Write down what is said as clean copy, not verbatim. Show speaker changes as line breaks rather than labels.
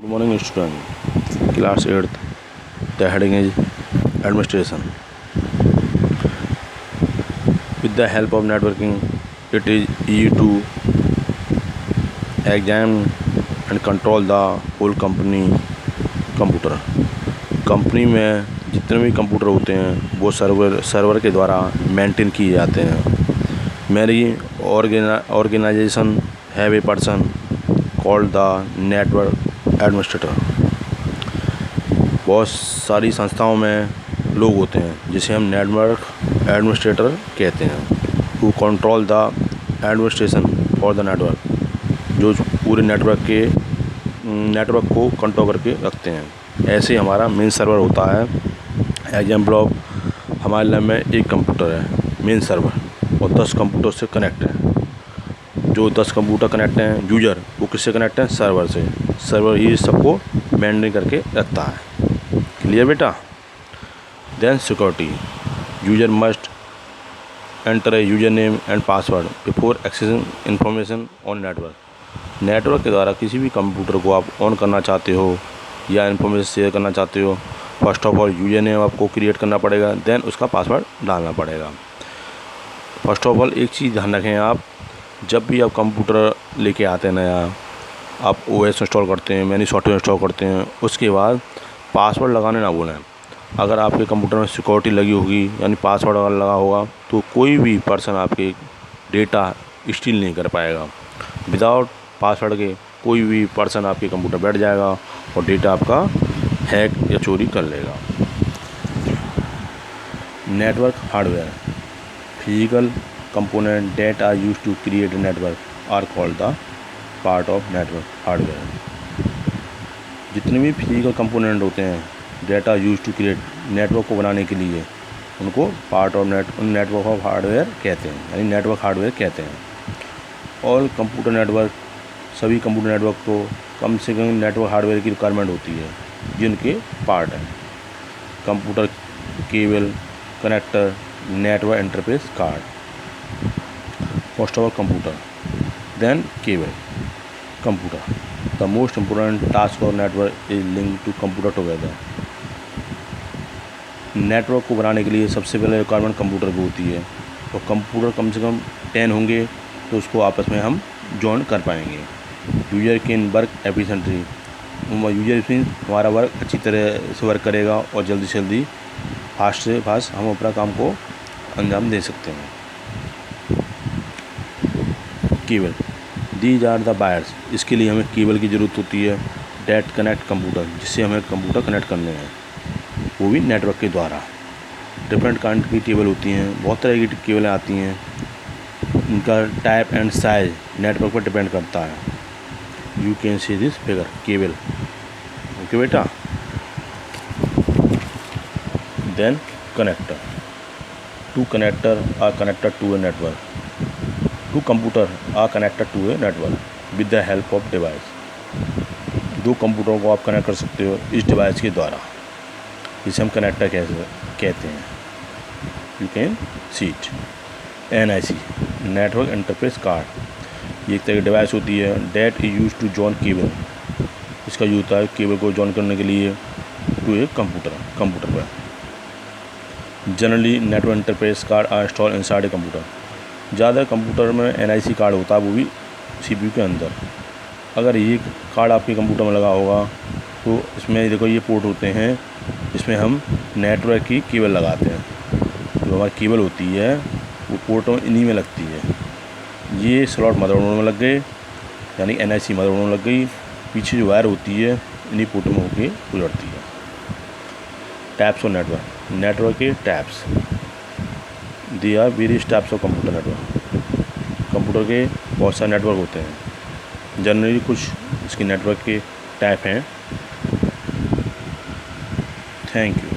Good morning, student. Class 8th. The heading is Administration. With the help of networking, it is easy to examine and control the whole company computer. Company में जितने भी computer होते हैं वो server के द्वारा maintain किए जाते हैं। मेरी organisation have a person called the network administrator. बहुत सारी संस्थाओं में लोग होते हैं जिसे हम नेटवर्क एडमिनिस्ट्रेटर कहते हैं। Who control the administration for the network, जो पूरे नेटवर्क को कंट्रोल करके रखते हैं। ऐसे हमारा मेन सर्वर होता है। एग्जाम्पल ऑफ हमारे लैब में एक कंप्यूटर है मेन सर्वर और 10 कंप्यूटर से कनेक्ट हैं। जो 10 कंप्यूटर कनेक्ट हैं यूजर, वो किससे कनेक्ट हैं? सर्वर से। सर्वर ही सबको मेंटेन करके रखता है। क्लियर बेटा? Then security. User must enter a user name and password before accessing information on network. Network के द्वारा किसी भी कंप्यूटर को आप ऑन करना चाहते हो या इन्फॉर्मेशन शेयर करना चाहते हो, first of all user name आपको क्रिएट करना पड़ेगा, देन उसका पासवर्ड डालना पड़ेगा। फर्स्ट ऑफ ऑल एक चीज़ ध्यान रखें, आप जब भी आप कंप्यूटर लेके आते हैं नया, आप ओएस इंस्टॉल करते हैं, मैनी सॉफ्टवेयर इंस्टॉल करते हैं, उसके बाद पासवर्ड लगाने ना भूलें। अगर आपके कंप्यूटर में सिक्योरिटी लगी होगी यानी पासवर्ड अगर लगा होगा तो कोई भी पर्सन आपके डेटा स्टील नहीं कर पाएगा। विदाउट पासवर्ड के कोई भी पर्सन आपके कंप्यूटर बैठ जाएगा और डेटा आपका हैक या चोरी कर लेगा। Network hardware. Physical component that are used to create a network are called the part of network hardware. जितने भी फिजिकल कंपोनेंट होते हैं that are used to create, network को बनाने के लिए, उनको part of network of hardware कहते हैं, यानी नेटवर्क हार्डवेयर कहते हैं। ऑल कंप्यूटर नेटवर्क, सभी कंप्यूटर नेटवर्क को कम से कम नेटवर्क हार्डवेयर की रिक्वायरमेंट होती है जिनके पार्ट हैं computer cable, connector, network interface card. First of all computer, then cable. Computer. The most important task of network is link to computer together. Network को बनाने के लिए सबसे पहले रिक्वायरमेंट कंप्यूटर की होती है और कंप्यूटर कम से कम 10 होंगे तो उसको आपस में हम जॉइन कर पाएंगे। User can work efficiently. User means हमारा वर्क अच्छी तरह से वर्क करेगा और जल्दी से जल्दी फास्ट से फास्ट हम अपना काम को अंजाम दे सकते हैं। Cable. These are the wires. इसके लिए हमें केबल की ज़रूरत होती है डेट कनेक्ट कंप्यूटर, जिससे हमें कंप्यूटर कनेक्ट करने हैं, वो भी नेटवर्क के द्वारा। डिफरेंट काइंड की केबल होती हैं, बहुत तरह की केबलें आती हैं। इनका टाइप एंड साइज नेटवर्क पर डिपेंड करता है। You can see this figure cable. Okay बेटा? Then connector. Two connector are connected to a network. Two computer are connected to a network with the help of device. दो कंप्यूटरों को आप connect कर सकते हो इस डिवाइस के द्वारा, जिसे हम कनेक्टर कहते हैं। You can see it. NIC, network interface card. ये एक तरह की डिवाइस होती है that is use to join cable. इसका यूज होता है केबल को जॉइन करने के लिए टू ए कंप्यूटर पर। Generally network interface card are install inside a computer. ज़्यादा कंप्यूटर में NIC कार्ड होता है, वो भी CPU के अंदर। अगर ये कार्ड आपके कंप्यूटर में लगा होगा तो इसमें देखो ये पोर्ट होते हैं, इसमें हम नेटवर्क की केबल लगाते हैं। जो हमारी केबल होती है वो पोर्टों इन्हीं में लगती है। ये स्लॉट मदरबोर्ड में लग गए, यानी NIC मदरबोर्ड में लग गई। पीछे जो वायर होती है इन्हीं पोर्टों में होकर गुजरती है। Types of network. नेटवर्क के types. They are various types of computer network. Computer के बहुत सारे नेटवर्क होते हैं। जनरली कुछ इसके नेटवर्क के टाइप हैं। Thank you.